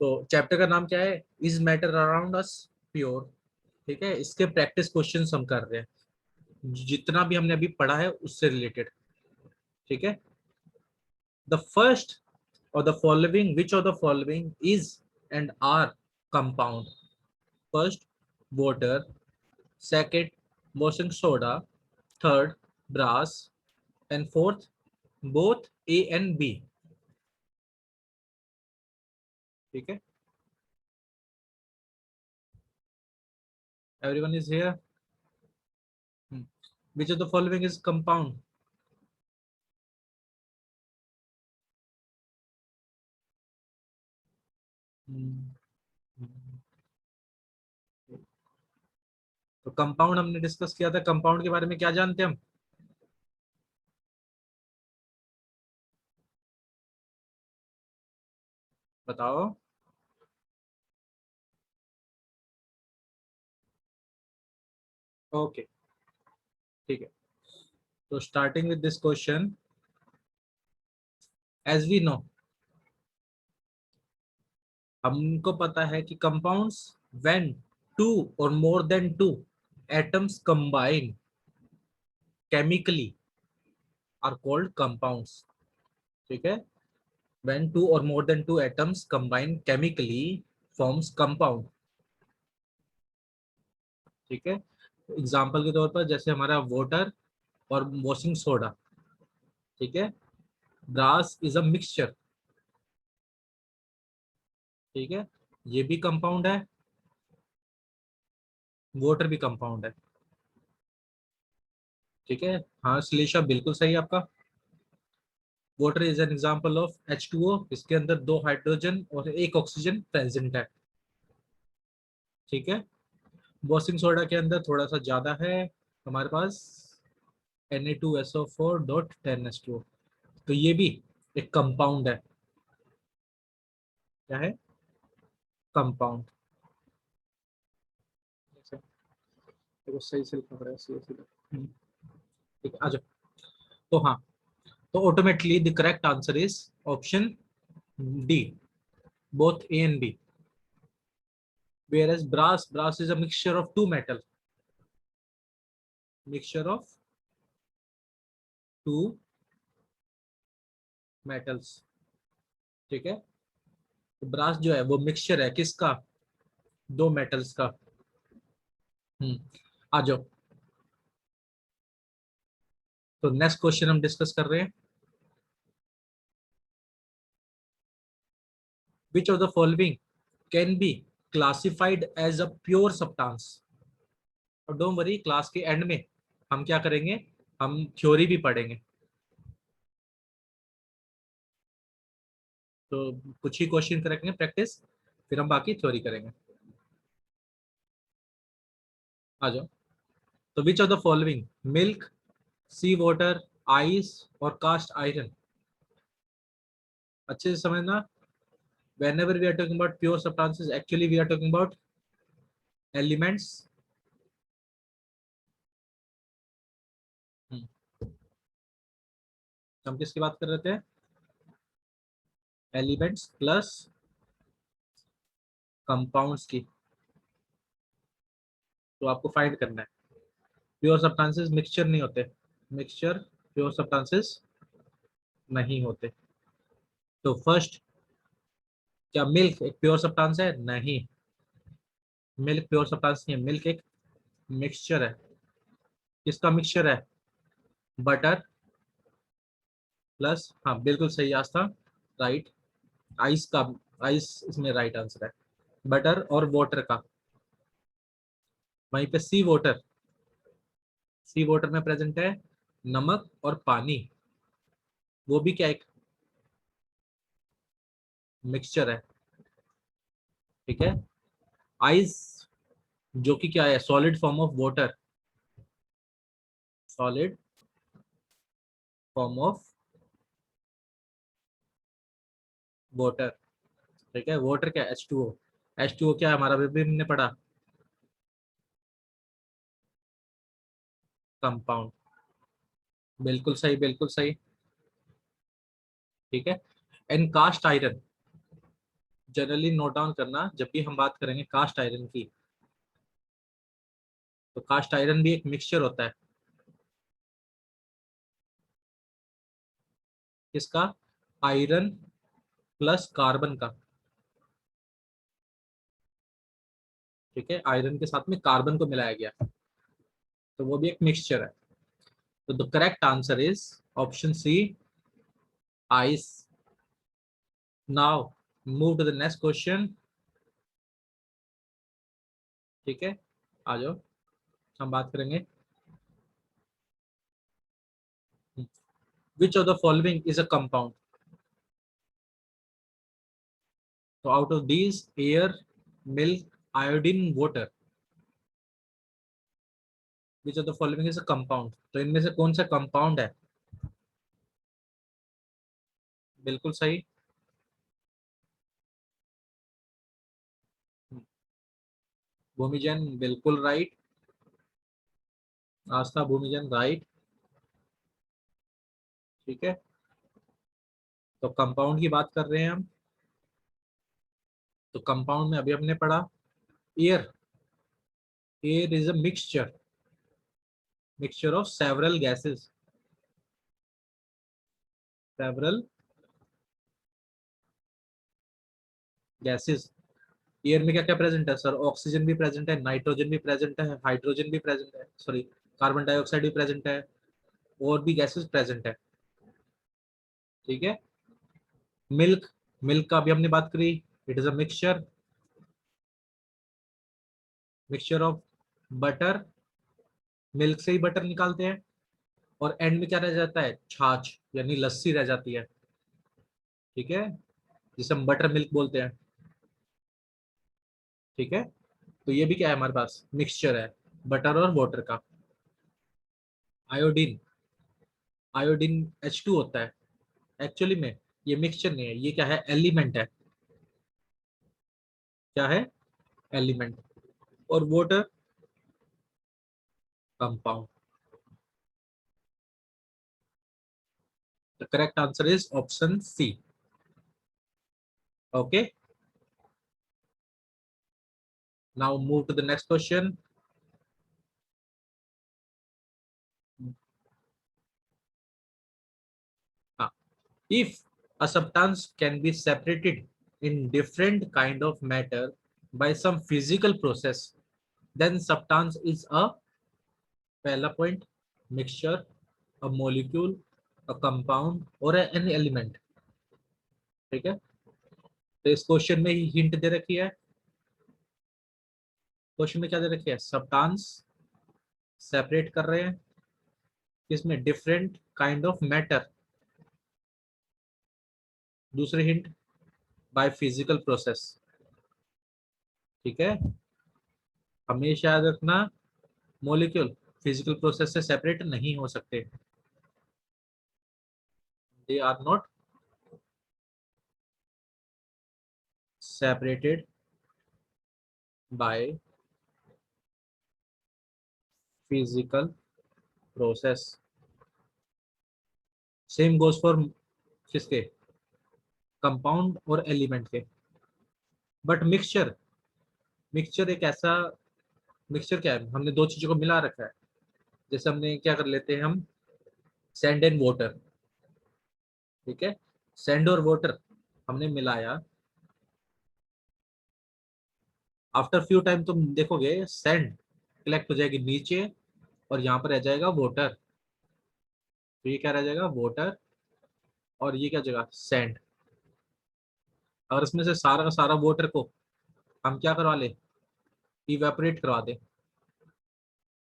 तो चैप्टर का नाम क्या है? Is matter around us pure. ठीक है, इसके प्रैक्टिस क्वेश्चन हम कर रहे हैं, जितना भी हमने अभी पढ़ा है उससे रिलेटेड। ठीक है, द फर्स्ट और the following, which of the following is and are compound? First, water. Second, washing soda. Third, brass. And fourth, both A and B. ठीक है, everyone is here? Which of the following is compound? तो compound हमने discuss किया था, compound के बारे में क्या जानते हैं हम? बताओ। ओके, ठीक है। तो starting with this question, as we know, हमको पता है कि कंपाउंड्स, व्हेन टू और more than two atoms combine chemically are called compounds. ठीक है, व्हेन टू और more than two atoms combine chemically forms compound. ठीक है, एग्जाम्पल के तौर पर जैसे हमारा वाटर और वॉशिंग सोडा। ठीक है, ब्रास इज अ मिक्सचर। ठीक है, ये भी कंपाउंड है, वाटर भी कंपाउंड है। ठीक है, हाँ श्लेषा बिल्कुल सही है आपका। Water is an example of H2O, इसके अंदर दो हाइड्रोजन और एक ऑक्सीजन प्रेजेंट है। ठीक है, वॉशिंग सोडा के अंदर थोड़ा सा ज्यादा है, हमारे पास Na2SO4.10H2O। तो ये भी एक कंपाउंड है। क्या है? कंपाउंड। देखो सही से लिखना पड़ेगा, सही से ठीक है, आ जाओ। तो हाँ, तो automatically the correct answer is option D, both A and B. Whereas brass is a mixture of two metal, mixture of two metals. ठीक है, तो ब्रास जो है वो मिक्सचर है किसका? दो मेटल्स का। आ जाओ। तो नेक्स्ट क्वेश्चन हम डिस्कस कर रहे हैं, which of the following can be classified as a pure substance? और डोंट वरी, क्लास के एंड में हम क्या करेंगे, हम थ्योरी भी पढ़ेंगे। तो कुछ ही क्वेश्चन करेंगे प्रैक्टिस, फिर हम बाकी थ्योरी करेंगे। आ जाओ। तो which of the following, milk, sea water, ice और कास्ट आयरन? अच्छे से समझना, whenever we are talking about pure substances, actually we are talking about elements। हम किसकी बात कर रहे थे? एलिमेंट्स प्लस कंपाउंड्स की। तो आपको फाइंड करना है, प्योर सब्सटेंसेस मिक्सचर नहीं होते, मिक्सचर प्योर सब्सटेंसेस नहीं होते। तो फर्स्ट, क्या मिल्क एक प्योर सब्सटेंस है? नहीं, मिल्क प्योर सब्सटेंस नहीं है, मिल्क एक मिक्सचर है। किसका मिक्सचर है? बटर प्लस, हाँ बिल्कुल सही आस्था, राइट। आइस का, आइस इसमें राइट आंसर है, बटर और वाटर का। वहीं पे सी वाटर, सी वाटर में प्रेजेंट है नमक और पानी, वो भी क्या एक मिक्सचर है। ठीक है, आइस जो कि क्या है, solid form of water, solid form of water. ठीक है, वाटर क्या, H2O, H2O क्या है हमारा, भी हमने पढ़ा, कंपाउंड। बिल्कुल सही, बिल्कुल सही। ठीक है, and cast iron, generally note down करना, जब भी हम बात करेंगे कास्ट आयरन की, तो कास्ट आयरन भी एक मिक्सचर होता है। किसका? आयरन प्लस कार्बन का। ठीक है, आयरन के साथ में कार्बन को मिलाया गया, तो वो भी एक मिक्सचर है। तो the correct answer is option C, ice. Now move to the next question. ठीक है, आ जाओ, हम बात करेंगे which of the following is a compound. तो out of these, air, milk, iodine, water, which of the following is a compound, तो इनमें से कौन सा कंपाउंड है? बिल्कुल सही। भूमिजन बिल्कुल राइट। आस्था भूमिजन राइट। ठीक है, तो कंपाउंड की बात कर रहे हैं हम। तो कंपाउंड में अभी हमने पढ़ा air. Air is a mixture, mixture of several gases, several gases. Air में क्या क्या प्रेजेंट है सर? ऑक्सीजन भी प्रेजेंट है, नाइट्रोजन भी प्रेजेंट है, हाइड्रोजन भी प्रेजेंट है, सॉरी, कार्बन डाइऑक्साइड भी प्रेजेंट है, और भी गैसेस प्रेजेंट है। ठीक है, मिल्क, मिल्क का भी हमने बात करी। It is a mixture, mixture of butter, milk से ही बटर निकालते हैं, और एंड में क्या रह जाता है? छाछ यानी लस्सी रह जाती है। ठीक है, जिसे हम बटर मिल्क बोलते हैं। ठीक है, तो ये भी क्या है हमारे पास? मिक्सचर है बटर और वाटर का। आयोडीन, आयोडीन H2 होता है एक्चुअली में। ये मिक्सचर नहीं है, ये क्या है? एलिमेंट है। क्या है? एलिमेंट। और water compound. The correct answer is option C. Okay, now move to the next question. If a substance can be separated in different kind of matter by some physical process, then substance is a, पहला point, mixture, a molecule, a compound और an element. ठीक है, तो इस question में ही hint दे रखी है। Question में क्या दे रखी है? सब्सटेंस सेपरेट कर रहे हैं, इसमें डिफरेंट काइंड ऑफ मैटर। दूसरी हिंट, बाय फिजिकल प्रोसेस। ठीक है, हमेशा याद रखना, मॉलिक्यूल फिजिकल प्रोसेस से सेपरेट नहीं हो सकते। They are not separated by physical process। Same goes for किसके? कंपाउंड और एलिमेंट के। बट मिक्सचर, मिक्सचर एक ऐसा, मिक्सचर क्या है? हमने दो चीजों को मिला रखा है। जैसे हमने क्या कर लेते हैं हम, सैंड एंड वाटर। ठीक है, सैंड और वाटर हमने मिलाया, आफ्टर फ्यू टाइम तुम देखोगे सैंड कलेक्ट हो जाएगी नीचे, और यहाँ पर रह जाएगा वाटर। तो ये क्या रह जाएगा? वाटर। और ये क्या जगह? सैंड। अगर इसमें से सारा का सारा वाटर को हम क्या करवा ले? इवेपोरेट करवा दे,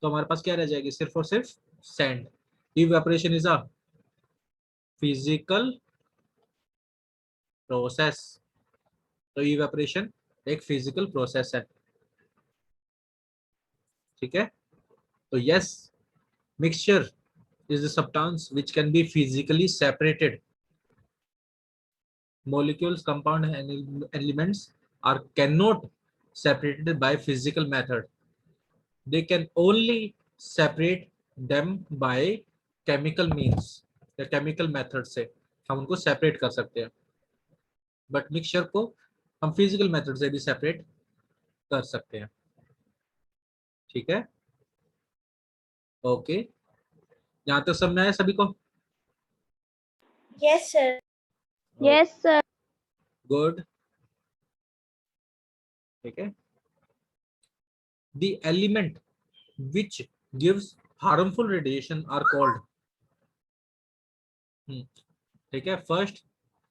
तो हमारे पास क्या रह जाएगी? सिर्फ और सिर्फ sand. Evaporation is a physical process. तो इवेपोरेशन एक फिजिकल प्रोसेस है। ठीक है, तो yes, mixture is a substance which can be physically separated. Molecules, compound, and elements are cannot separated by physical method. They can only separate them by chemical means, या chemical method से हम उनको separate कर सकते हैं। But mixture को हम physical method से भी सेपरेट कर सकते हैं। ठीक है, ओके, यहाँ तक समझ में आया सभी को? Yes, sir. Yes, sir. Good. ठीक है, the element which gives harmful radiation are called. ठीक है, first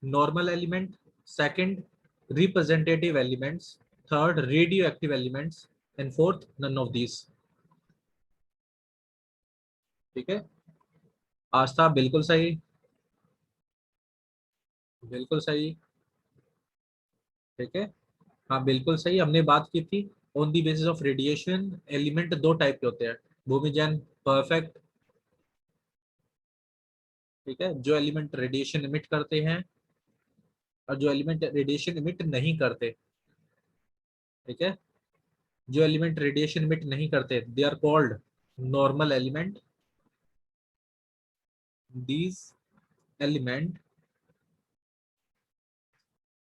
normal element, second representative elements, third radioactive elements, and fourth none of these. ठीक है, आस्था बिल्कुल सही, बिल्कुल सही। ठीक है, हाँ बिल्कुल सही, हमने बात की थी on the basis of radiation element दो टाइप के होते हैं, भूमिजन, परफेक्ट। ठीक है, जो एलिमेंट रेडिएशन इमिट करते हैं और जो एलिमेंट रेडिएशन इमिट नहीं करते। ठीक है, जो एलिमेंट रेडिएशन इमिट नहीं करते they are called normal element. These element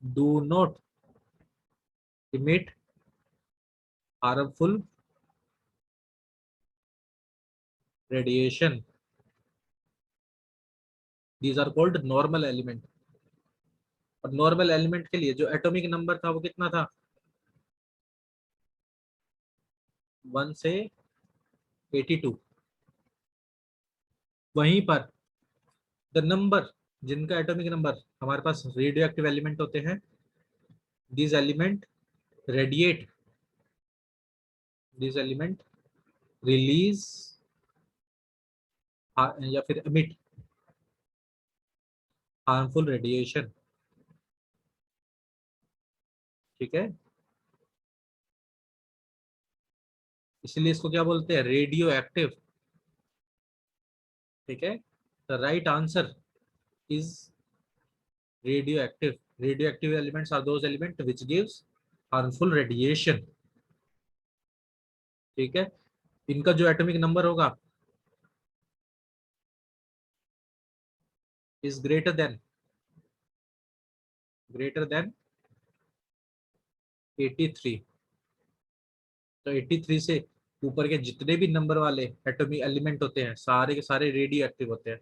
do not emit harmful radiation. These are called normal element. और नॉर्मल एलिमेंट के लिए जो एटॉमिक नंबर था वो कितना था? 1 से 82। वहीं पर द नंबर जिनका एटॉमिक नंबर हमारे पास रेडियो एक्टिव एलिमेंट होते हैं, these element radiate, these element release या फिर emit harmful radiation। ठीक है, इसलिए इसको क्या बोलते हैं? Radio active. ठीक है, the right answer is radioactive। Radioactive elements are those elements which gives harmful radiation। ठीक है, इनका जो एटॉमिक नंबर होगा इज ग्रेटर देन 83। तो 83 से ऊपर के जितने भी नंबर वाले एटॉमिक एलिमेंट होते हैं सारे के सारे रेडियो एक्टिव होते हैं।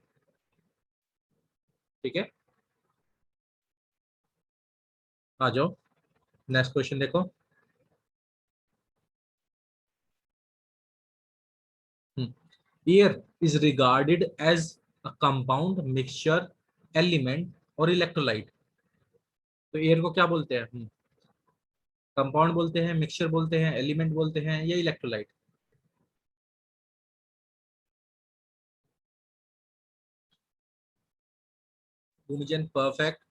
ठीक है, आ जाओ नेक्स्ट क्वेश्चन देखो। Air is regarded as a compound, mixture, element और इलेक्ट्रोलाइट। तो एयर को क्या बोलते हैं? कंपाउंड बोलते हैं, मिक्सचर बोलते हैं, एलिमेंट बोलते हैं या इलेक्ट्रोलाइट? भूमिजन परफेक्ट,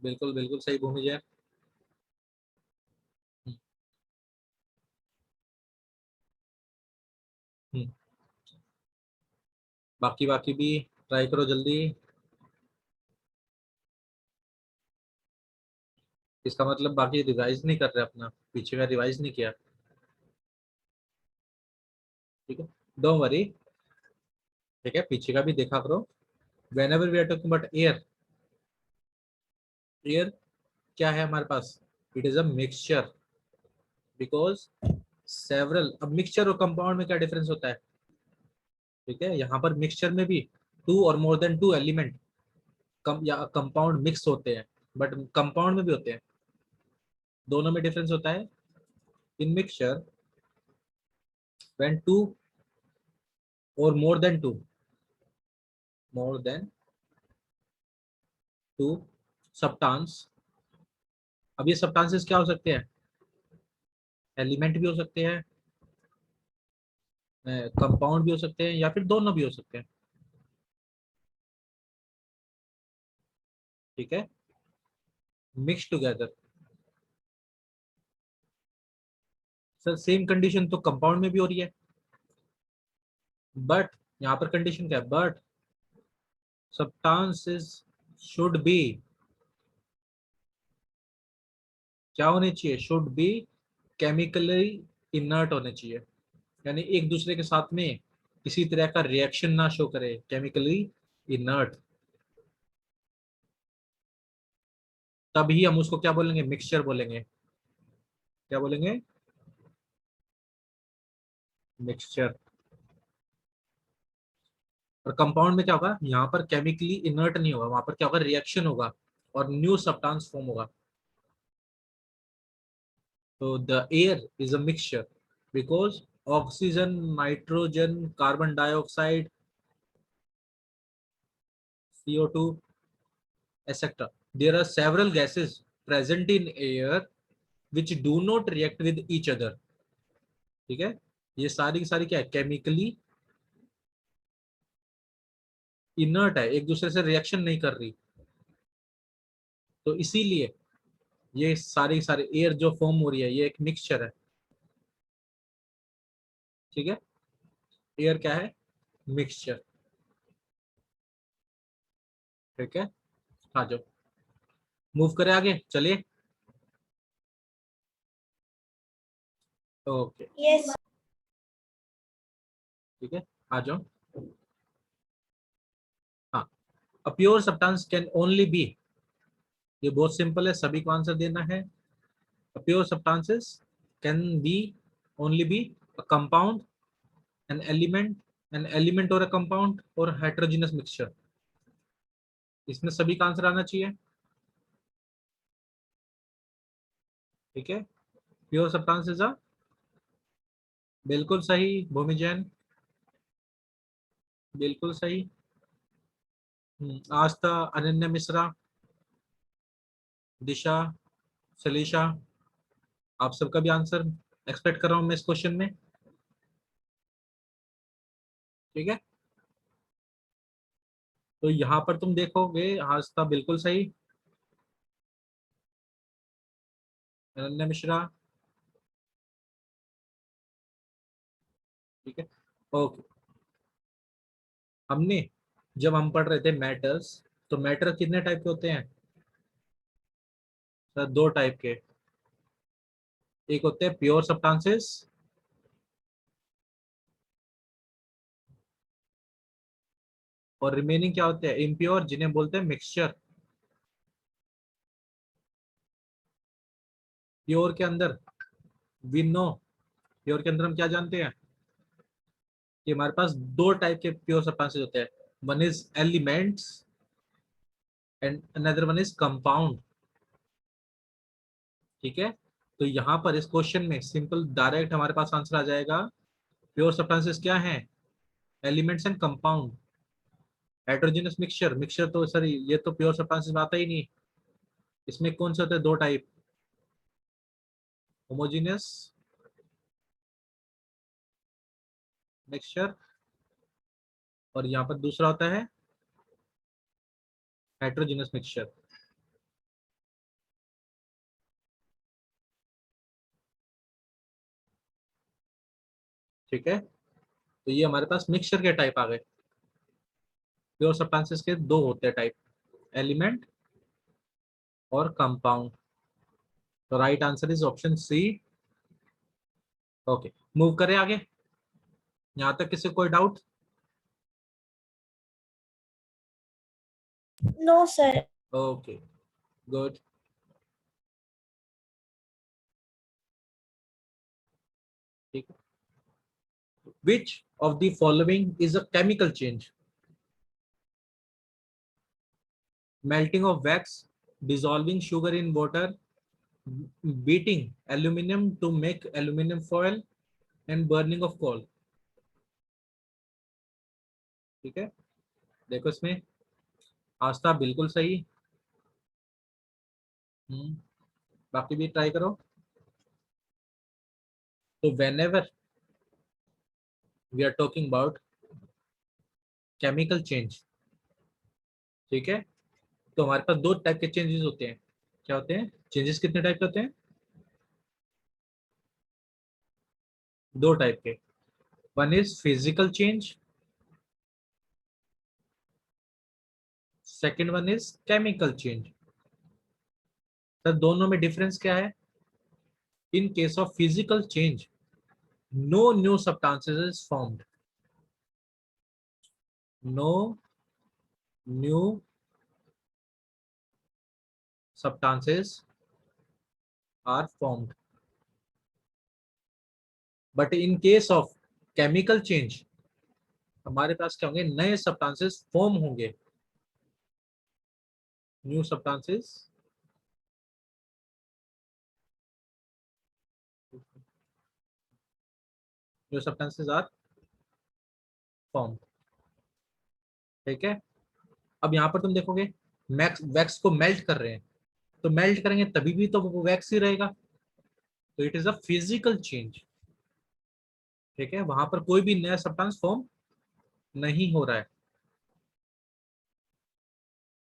बिल्कुल बिल्कुल सही भूमिजन। हम्म, हम्म, बाकी बाकी भी ट्राई करो जल्दी। इसका मतलब बाकी रिवाइज नहीं कर रहे, अपना पीछे का रिवाइज नहीं किया। ठीक है, डोंट वरी। ठीक है, पीछे का भी देखा करो। whenever we are talking about air, air क्या है हमारे पास? It is a mixture, because several. अब मिक्सचर और कंपाउंड में क्या डिफरेंस होता है? ठीक है, यहाँ पर मिक्सचर में भी टू और मोर देन टू एलिमेंट कम या कंपाउंड मिक्स होते हैं, बट कंपाउंड में भी होते हैं। दोनों में डिफरेंस होता है। इन mixture when two or more than two substance। अब ये सब्सटेंसेस क्या हो सकते हैं? एलिमेंट भी हो सकते हैं, कंपाउंड भी हो सकते हैं, या फिर दोनों भी हो सकते हैं। ठीक है, mix together. Sir same condition तो कंपाउंड में भी हो रही है, बट यहाँ पर कंडीशन क्या है? बट सब्सटेंसेस शुड बी, क्या होने चाहिए? शुड बी केमिकली इनर्ट होने चाहिए, यानी एक दूसरे के साथ में किसी तरह का रिएक्शन ना शो करे, केमिकली इनर्ट। तभी हम उसको क्या बोलेंगे, मिक्सचर बोलेंगे। क्या बोलेंगे, मिक्सचर। और कंपाउंड में क्या होगा, यहाँ पर केमिकली इनर्ट नहीं होगा, वहां पर क्या होगा, रिएक्शन होगा और न्यू सब्सटेंस फॉर्म होगा। तो the air is a mixture because oxygen, nitrogen, carbon dioxide, CO2, etc. There are several gases present in air which do not react with each other. ठीक है, ये सारी की सारी क्या है, केमिकली इनर्ट है, एक दूसरे से रिएक्शन नहीं कर रही। तो इसीलिए ये सारी सारी एयर जो फॉर्म हो रही है, ये एक मिक्सचर है। ठीक है, एयर क्या है, मिक्सचर। ठीक है, आ जाओ, मूव करें आगे, चलिए। Okay, Yes. ठीक है, आ जाओ। हाँ, a pure substance can only be, ये बहुत सिंपल है, सभी को आंसर देना है। A pure substances can be only be a compound, an element, an element और अ कंपाउंड और हेटेरोजेनस मिक्सचर। इसमें सभी का आंसर आना चाहिए। ठीक है, प्योर सब्सटेंसेस आ, बिल्कुल सही भूमि जैन, बिल्कुल सही। आस्था, अनन्या मिश्रा, दिशा, सलीशा, आप सबका भी आंसर एक्सपेक्ट कर रहा हूं मैं इस क्वेश्चन में। ठीक है, तो यहाँ पर तुम देखोगे, आस्था बिल्कुल सही, अनन्या मिश्रा। ठीक है, ओके। हमने जब हम पढ़ रहे थे मैटर्स, तो मैटर कितने टाइप के होते हैं सर, दो टाइप के। एक होते हैं प्योर सब्सटेंसेस, और रिमेनिंग क्या होते हैं, इम्प्योर, जिन्हें बोलते हैं मिक्सचर। प्योर के अंदर वी नो, प्योर के अंदर हम क्या जानते हैं कि हमारे पास दो टाइप के प्योर सब्सटेंसेस होते हैं, one is elements and another one is compound. ठीक है, तो यहाँ पर इस क्वेश्चन में सिंपल डायरेक्ट हमारे पास आंसर आ जाएगा, प्योर सब्सटेंसेस क्या हैं, elements and compound. Heterogeneous mixture, mixture तो सर ये तो प्योर सब्सटेंसेस में आता ही नहीं। इसमें कौन से होते हैं, दो टाइप, होमोजेनियस मिक्सचर, और यहाँ पर दूसरा होता है हेटेरोजेनस मिक्सचर। ठीक है, तो ये हमारे पास मिक्सचर के टाइप आ गए। प्योर सब्सटेंसेस के दो होते हैं टाइप, एलिमेंट और कंपाउंड। तो right answer is option C. Okay, move करें आगे, यहाँ तक किसी को कोई डाउट। No, sir. ओके, गुड। ठीक है, which of the following is a chemical change, melting of wax, dissolving sugar in water, beating aluminum to make aluminum foil, and burning of coal। ठीक है, देखो इसमें आस्था बिल्कुल सही। हम्म, बाकी भी ट्राई करो। तो whenever we are talking about chemical change, ठीक है, तो हमारे पास दो टाइप के चेंजेस होते हैं। क्या होते हैं चेंजेस, कितने टाइप के होते हैं, दो टाइप के। One is physical change, second one is chemical change. Sir दोनों में डिफरेंस क्या है, इन case of physical change no new substances is formed, no new substances are formed. But in case of chemical change, हमारे पास क्या होंगे, नए substances form होंगे, new substances are formed. ठीक है, अब यहाँ पर तुम देखोगे मैक्स वैक्स को मेल्ट कर रहे हैं, तो मेल्ट करेंगे तभी भी तो वो वैक्स ही रहेगा, तो it is a physical change. ठीक है, वहां पर कोई भी नया सब्सटेंस फॉर्म नहीं हो रहा है.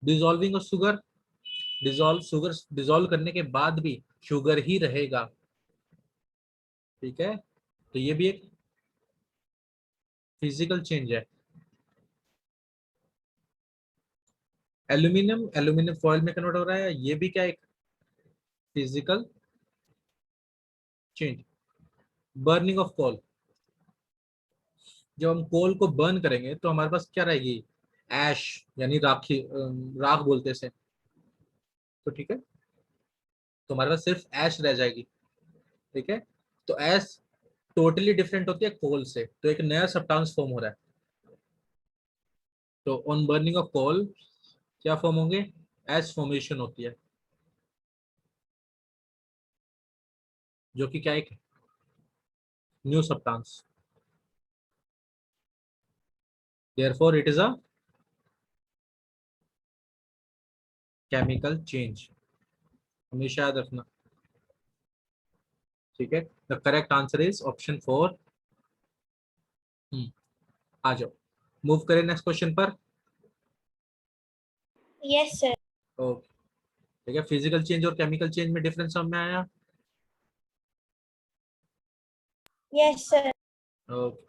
डिजोल्विंग ऑफ शुगर, डिजोल्व करने के बाद भी शुगर ही रहेगा. ठीक है, तो ये भी एक फिजिकल चेंज है. एल्यूमिनियम एल्यूमिनियम फॉयल में कन्वर्ट हो रहा है, ये भी क्या एक physical change. Burning of coal, जब हम कोल को बर्न करेंगे तो हमारे पास क्या रहेगी, ऐश, यानी राखी, राख बोलते हैं. तो ठीक है, तो हमारे पास सिर्फ ऐश रह जाएगी. ठीक है, तो ऐश टोटली डिफरेंट होती है कोल से, तो एक नया सब्सटेंस फॉर्म हो रहा है. तो ऑन बर्निंग ऑफ कोल क्या फॉर्म होंगे, ऐश फॉर्मेशन होती है, जो कि क्या एक new substance. Therefore it is a chemical change, हमेशा याद रखना. ठीक है, the correct answer is option 4. आ जाओ, मूव करें नेक्स्ट क्वेश्चन पर. Yes sir. ओके, ठीक है, फिजिकल चेंज और केमिकल चेंज में डिफरेंस समझ में आया. Yes sir. Okay,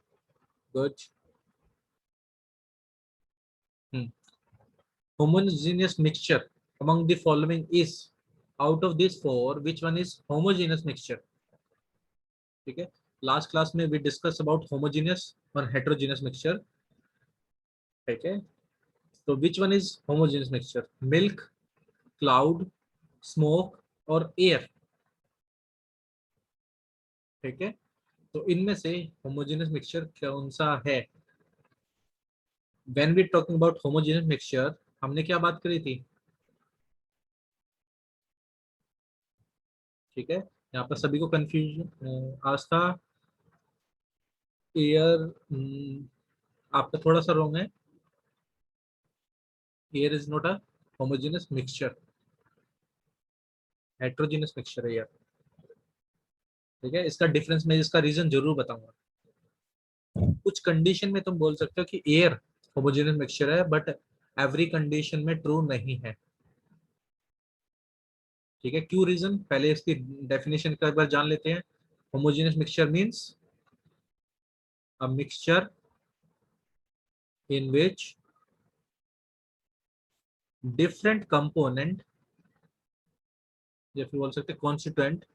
good. Homogeneous mixture among the following is, out of these four which one is homogeneous mixture. ठीक है, लास्ट क्लास में we discuss about homogeneous और heterogeneous mixture. ठीक है, तो which one is homogeneous mixture, milk, cloud, smoke और air. ठीक है, तो इनमें से homogeneous mixture कौन सा है. when we talking about homogeneous mixture, हमने क्या बात करी थी. ठीक है, यहाँ पर सभी को कंफ्यूजन आज था. एयर, आपका थोड़ा सा रॉन्ग है. Air is not a homogeneous mixture, heterogeneous mixture है यार. ठीक है, इसका डिफरेंस मैं इसका रीजन जरूर बताऊंगा. कुछ कंडीशन में तुम बोल सकते हो कि एयर होमोजेनस मिक्सचर है, बट एवरी कंडीशन में ट्रू नहीं है. ठीक है, क्यों रीजन, पहले इसकी डेफिनेशन का एक बार जान लेते हैं. Homogeneous mixture means a mixture in which different component, या फिर बोल सकते कॉन्स्टिट्यूएंट,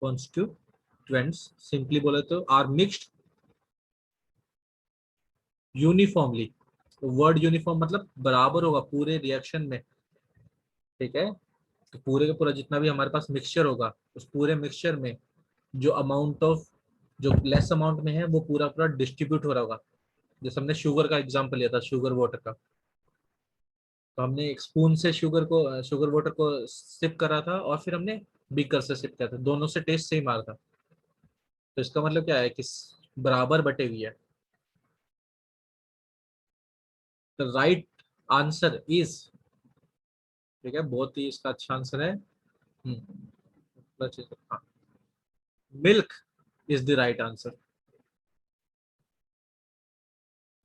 कॉन्स्टिट्यूएंट्स सिंपली बोले तो are mixed uniformly. Word uniform मतलब बराबर होगा पूरे रिएक्शन में. ठीक है, तो पूरे का पूरा जितना भी हमारे पास मिक्सचर होगा, उस पूरे मिक्सचर में जो अमाउंट ऑफ, जो लेस अमाउंट में है वो पूरा पूरा डिस्ट्रीब्यूट हो रहा होगा. जैसे हमने शुगर का एग्जांपल लिया था, शुगर वाटर का, तो हमने एक स्पून से शुगर वाटर को सिप करा था और फिर हमने बीकर से सिप किया था, दोनों से टेस्ट सेम आ रहा था. तो इसका मतलब क्या है कि बराबर बटे हुई है. द राइट आंसर इज, ठीक है, बहुत ही इसका अच्छा आंसर है. Milk is the right answer.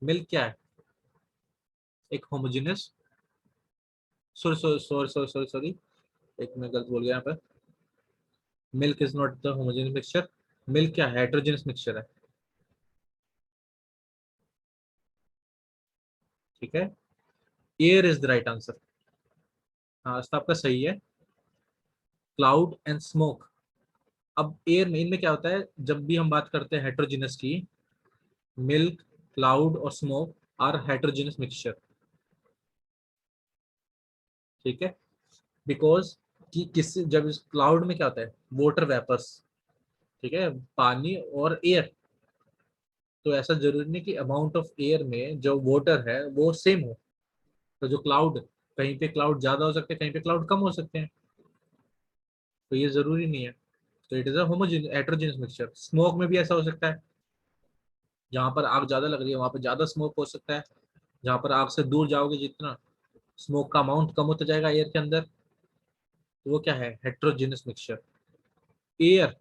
Milk क्या है, एक homogeneous, sorry sorry sorry sorry sorry sorry, एक मैं गलत बोल गया यहाँ पर. Milk is not the homogeneous mixture. Milk क्या है, हेट्रोजेनियस मिक्सचर है. ठीक है, air is the right answer. हाँ, तो आपका सही है. क्लाउड एंड स्मोक, अब एयर में, इनमें क्या होता है, जब भी हम बात करते हैं हेट्रोजेनियस की, मिल्क, क्लाउड और स्मोक आर हेट्रोजेनियस मिक्सचर. ठीक है, बिकॉज कि किस जब इस क्लाउड में क्या होता है, वाटर वेपर्स, ठीक है, पानी और एयर, तो ऐसा जरूरी नहीं कि अमाउंट ऑफ एयर में जो वाटर है वो सेम हो। तो जो क्लाउड, कहीं पे क्लाउड ज्यादा हो सकते हैं, कहीं पे क्लाउड कम हो सकते हैं, तो ये जरूरी नहीं है। तो it is a homogeneous heterogeneous mixture. Smoke में भी ऐसा हो सकता है, जहाँ पर आग ज्यादा लग रही है वहां पर ज्यादा स्मोक हो सकता है, जहाँ पर आग से दूर जाओगे जितना, स्मोक का अमाउंट कम होता जाएगा एयर के अंदर। तो वो क्या है, heterogeneous mixture. Air,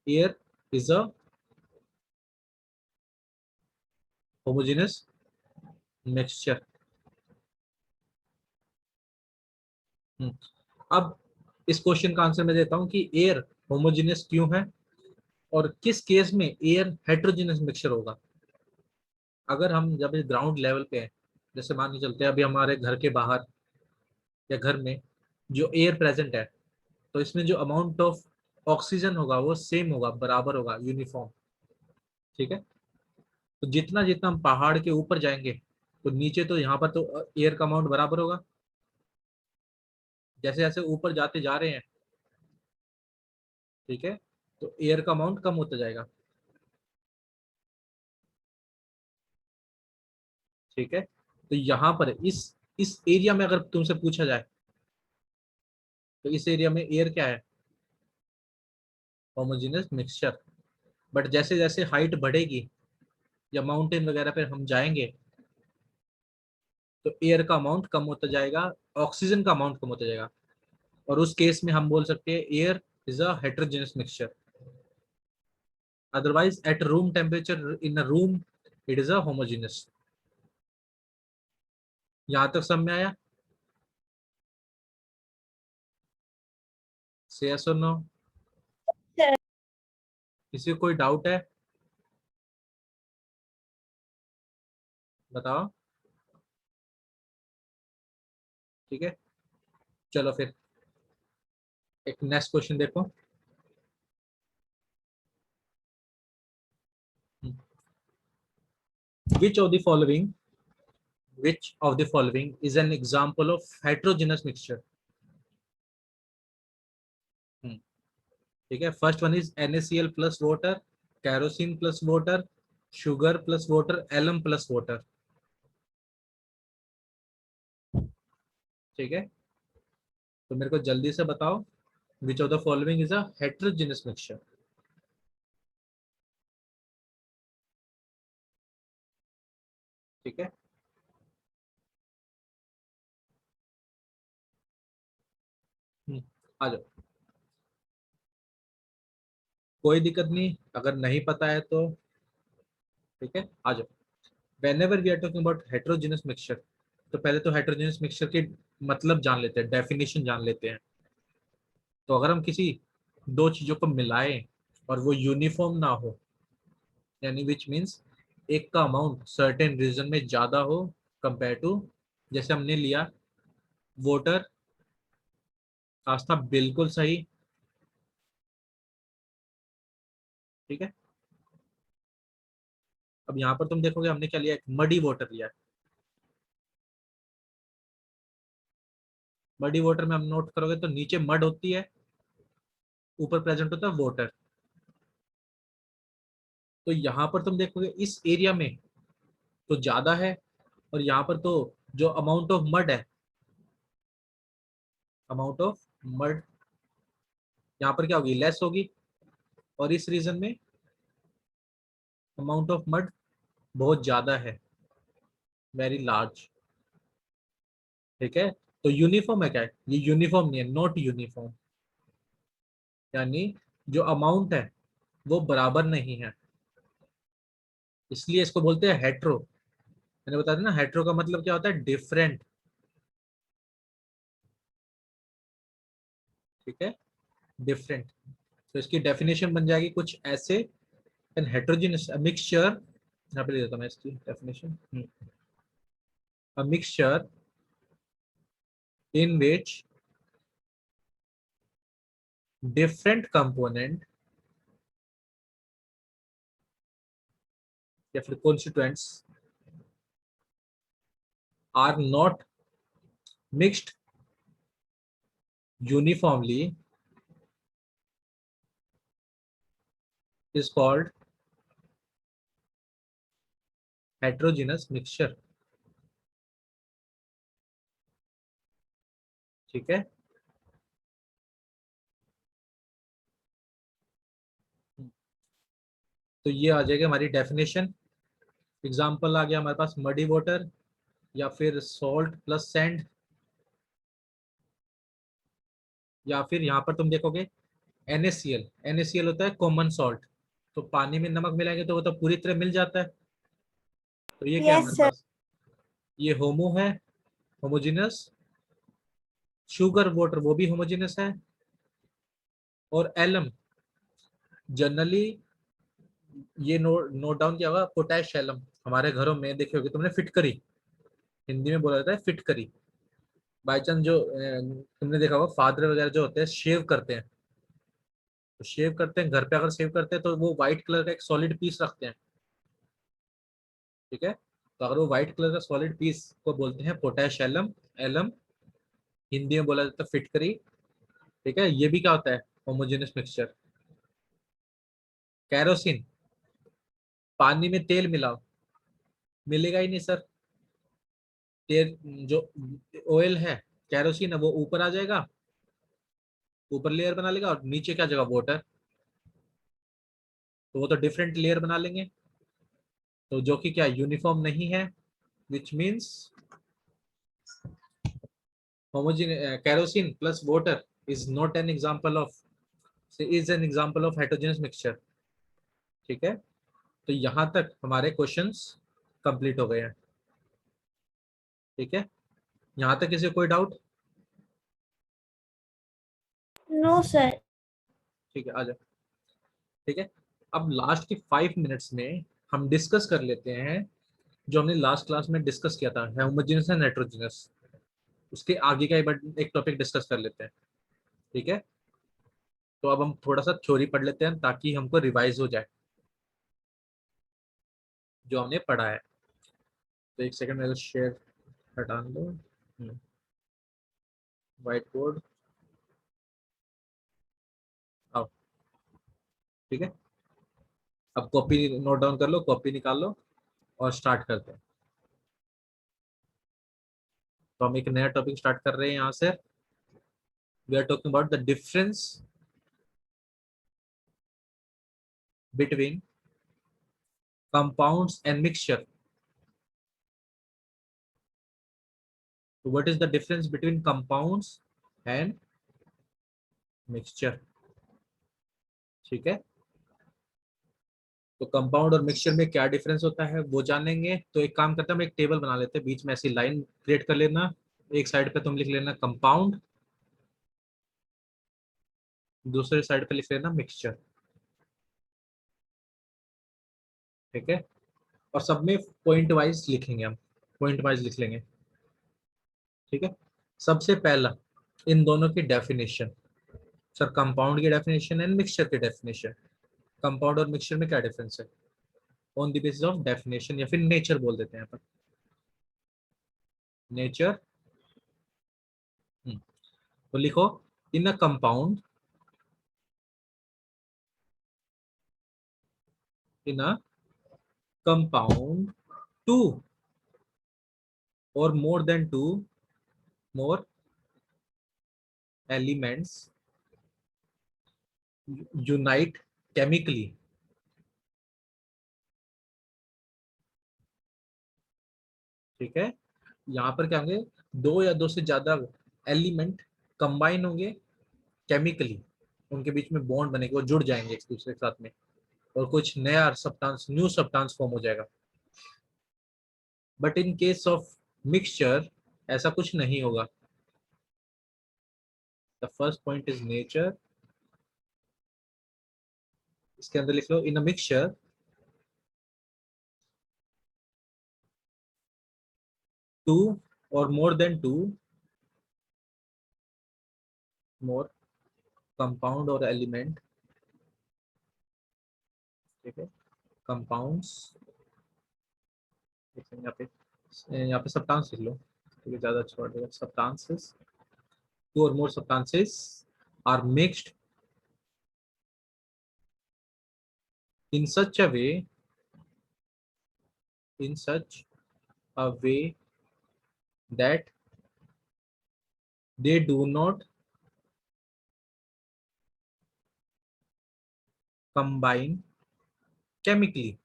air is a homogeneous mixture. अब इस क्वेश्चन का आंसर मैं देता हूँ कि एयर होमोजेनियस क्यों है और किस केस में एयर हेटेरोजेनियस मिक्सचर होगा। अगर हम जब ग्राउंड लेवल पे हैं, जैसे मान के चलते हैं अभी हमारे घर के बाहर या घर में जो एयर प्रेजेंट है, तो इसमें जो अमाउंट ऑफ ऑक्सीजन होगा वो सेम होगा, बराबर होगा, यूनिफॉर्म। ठीक है, तो जितना जितना हम पहाड़ के ऊपर जाएंगे तो नीचे तो यहाँ पर तो एयर का अमाउंट बराबर होगा। जैसे जैसे ऊपर जाते जा रहे हैं, ठीक है, तो एयर का अमाउंट कम होता जाएगा। ठीक है, तो यहाँ पर इस एरिया में अगर तुमसे पूछा जाए तो इस एरिया में एयर क्या है, होमोजेनियस मिक्सचर। बट जैसे जैसे हाइट बढ़ेगी या माउंटेन वगैरह पे हम जाएंगे तो एयर का अमाउंट कम होता जाएगा, ऑक्सीजन का अमाउंट कम होता जाएगा, और उस केस में हम बोल सकते हैं air is a heterogeneous mixture. Otherwise at room temperature in a room it is a homogeneous. यहाँ तक समझ में आया? से यस और नो? Sir. किसी को कोई डाउट है? बताओ। ठीक है, चलो फिर एक नेक्स्ट क्वेश्चन देखो। which of the following which of the following is an example of heterogeneous mixture? ठीक है, first one is NaCl plus water, kerosene plus water, sugar plus water, alum plus water. ठीक है, तो मेरे को जल्दी से बताओ which of the following is a heterogeneous mixture. ठीक है, आ जाओ, कोई दिक्कत नहीं, अगर नहीं पता है तो ठीक है, आ जाओ। whenever we are talking about heterogeneous mixture, तो पहले तो heterogeneous mixture के मतलब जान लेते हैं, डेफिनेशन जान लेते हैं। तो अगर हम किसी दो चीजों को मिलाएं और वो यूनिफॉर्म ना हो, यानी विच मीन्स एक का अमाउंट सर्टेन रीजन में ज्यादा हो कंपेयर टू, जैसे हमने लिया वाटर, आस्था बिल्कुल सही। ठीक है, अब यहाँ पर तुम देखोगे हमने क्या लिया, एक मडी वाटर लिया है। मडी वाटर में हम नोट करोगे तो नीचे मड होती है, ऊपर प्रेजेंट होता है वाटर। तो यहाँ पर तुम देखोगे इस एरिया में तो ज्यादा है, और यहाँ पर तो जो अमाउंट ऑफ मड है, अमाउंट ऑफ मड यहाँ पर क्या होगी, लेस होगी। और इस रीजन में अमाउंट ऑफ मड बहुत ज्यादा है, वेरी लार्ज। ठीक है, तो यूनिफॉर्म है क्या है, ये यूनिफॉर्म नहीं है, नॉट यूनिफॉर्म, यानी जो अमाउंट है वो बराबर नहीं है, इसलिए इसको बोलते हैं हेट्रो। मैंने बताया था ना, हेट्रो का मतलब क्या होता है, डिफरेंट। ठीक है, डिफरेंट। तो इसकी डेफिनेशन बन जाएगी कुछ ऐसे, एन हेट्रोजेनियस मिक्सचर, यहाँ पे ले देता हूँ मैं इसकी definition, a mixture in which different component या फिर constituents are not mixed uniformly is called heterogeneous mixture. ठीक है, तो ये आ जाएगी हमारी डेफिनेशन। एग्जाम्पल आ गया हमारे पास मडी वाटर या फिर सॉल्ट प्लस सैंड, या फिर यहाँ पर तुम देखोगे NaCl। NaCl होता है कॉमन सॉल्ट, तो पानी में नमक मिलाएंगे तो वो तो पूरी तरह मिल जाता है। तो ये क्या है Yes, हमारे sir. पास, ये होमो है, होमोजेनस। शुगर वाटर वो भी होमोजेनस है। और एलम, जनरली ये नोट डाउन किया होगा, पोटैश एलम। हमारे घरों में देखे होगे तुमने फिटकरी, हिंदी में बोला जाता है फिटकरी। बाई चांस जो तुमने देखा होगा फादर वगैरह जो होते हैं शेव करते हैं, तो शेव करते हैं घर पे, अगर शेव करते हैं तो वो व्हाइट कलर का एक सॉलिड पीस रखते हैं। ठीक है, तो अगर वो व्हाइट कलर का सॉलिड पीस को बोलते हैं पोटैश एलम। एलम हिंदी में बोला जाता है फिटकरी। ठीक है, ये भी क्या होता है, होमोजेनस मिक्सचर। कैरोसिन, पानी में तेल मिलाओ, मिलेगा ही नहीं सर। तेल जो ऑयल है, कैरोसिन है, वो ऊपर आ जाएगा, ऊपर लेयर बना लेगा, और नीचे क्या जगह वाटर, तो वो तो डिफरेंट लेयर बना लेंगे, तो जो कि क्या यूनिफॉर्म नहीं है, which means homogeneous kerosene plus water is not an example of, is an example of heterogeneous mixture। ठीक है, तो यहां तक हमारे क्वेश्चंस कंप्लीट हो गए हैं। ठीक है, यहां तक किसी को कोई डाउट? No, sir. ठीक है, आ जाओ। ठीक है, अब लास्ट के 5 मिनट्स में हम डिस्कस कर लेते हैं जो हमने लास्ट क्लास में डिस्कस किया था, होमोजेनस एंड हेटेरोजेनस। उसके आगे का एक टॉपिक डिस्कस कर लेते हैं। ठीक है, तो अब हम थोड़ा सा थ्योरी पढ़ लेते हैं ताकि हमको रिवाइज हो जाए जो हमने पढ़ा है। तो एक सेकंड मेरे को शेयर हटा दो, व्हाइट बोर्ड आओ। ठीक है, अब कॉपी नोट डाउन कर लो, कॉपी निकाल लो और स्टार्ट करते हैं। तो हम एक नया टॉपिक स्टार्ट कर रहे हैं यहाँ से। We are talking about the difference between compounds and mixture. तो what is the difference between compounds and mixture? ठीक है, तो कंपाउंड और मिक्सचर में क्या डिफरेंस होता है वो जानेंगे। तो एक काम करते हैं, हम एक टेबल बना लेते हैं, बीच में ऐसी लाइन क्रिएट कर लेना, एक साइड पे तुम लिख लेना कंपाउंड, दूसरे साइड पे लिख लेना मिक्सचर। ठीक है, और सब में पॉइंट वाइज लिखेंगे हम, पॉइंट वाइज लिख लेंगे। ठीक है, सबसे पहला इन दोनों की डेफिनेशन। सर कंपाउंड की डेफिनेशन एंड मिक्सचर की डेफिनेशन, कंपाउंड और मिक्सचर में क्या डिफरेंस है, on the basis of definition, या फिर नेचर बोल देते हैं यहाँ पर, नेचर। तो लिखो, in a compound, in a compound two or more than two more elements unite chemically। ठीक है, यहाँ पर क्या होंगे, दो या दो से ज्यादा एलिमेंट कंबाइन होंगे केमिकली, उनके बीच में बॉन्ड बनेगा, वो जुड़ जाएंगे एक दूसरे के साथ में, और कुछ नया सब्सटेंस, न्यू सब्सटेंस फॉर्म हो जाएगा। But in case of mixture ऐसा कुछ नहीं होगा। The first point is nature. इसके अंदर लिख लो, इन अ मिक्सचर टू और more than two more compound और एलिमेंट। ठीक है, कंपाउंड्स, यहाँ पे सब्सटेंस लिख लो, ये ज्यादा अच्छा वर्ड है। सब्सटेंसेस, टू और more substances are mixed in such a way, in such a way that they do not combine chemically।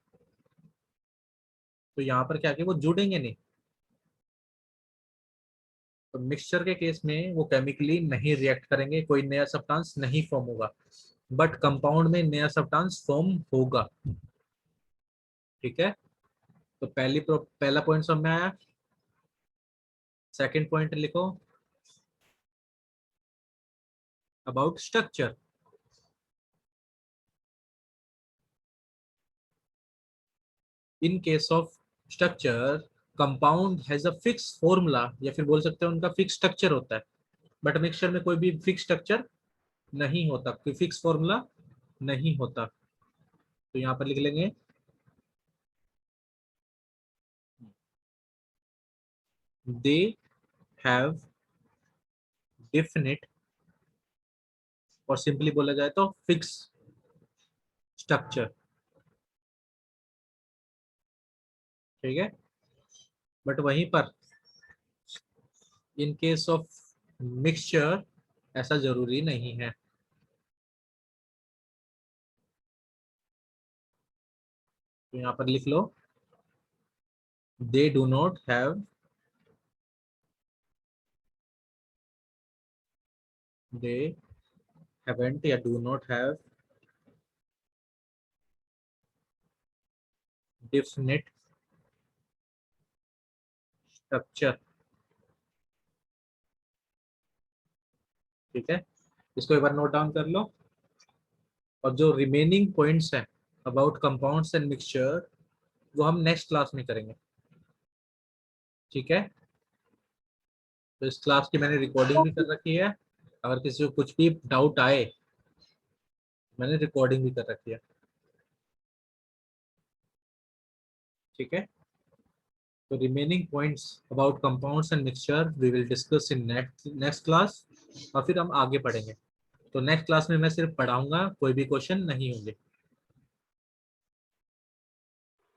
तो यहाँ पर क्या कि वो जुड़ेंगे नहीं। तो मिक्सचर के केस में वो केमिकली नहीं रिएक्ट करेंगे, कोई नया सब्सटेंस नहीं फॉर्म होगा, बट कंपाउंड में नया सब्सटेंस फॉर्म होगा। ठीक है, तो पहला पॉइंट समझ में आया। सेकंड पॉइंट लिखो, about structure. In case of structure, compound has a fix formula, या फिर बोल सकते हैं उनका फिक्स स्ट्रक्चर होता है, बट मिक्सचर में कोई भी फिक्स स्ट्रक्चर नहीं होता, कोई फिक्स फॉर्मूला नहीं होता। तो यहाँ पर लिख लेंगे दे हैव डेफिनेट, और सिंपली बोला जाए तो फिक्स स्ट्रक्चर। ठीक है, बट वहीं पर इन केस ऑफ मिक्सचर ऐसा जरूरी नहीं है। तो यहाँ पर लिख लो they do not have, they haven't या do not have definite structure. ठीक है, इसको एक बार नोट डाउन कर लो। और जो रिमेनिंग पॉइंट्स हैं अबाउट कंपाउंड्स एंड मिक्सचर, वो हम नेक्स्ट क्लास में करेंगे। ठीक है, तो इस क्लास की मैंने रिकॉर्डिंग भी कर रखी है, अगर किसी को कुछ भी डाउट आए, मैंने रिकॉर्डिंग भी कर रखी है। ठीक है, तो remaining points about compounds and mixture we will discuss in next class, और फिर हम आगे पढ़ेंगे। तो नेक्स्ट क्लास में मैं सिर्फ पढ़ाऊंगा, कोई भी क्वेश्चन नहीं होंगे।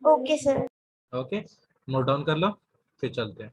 Okay, sir. Okay, note down कर लो, फिर चलते हैं।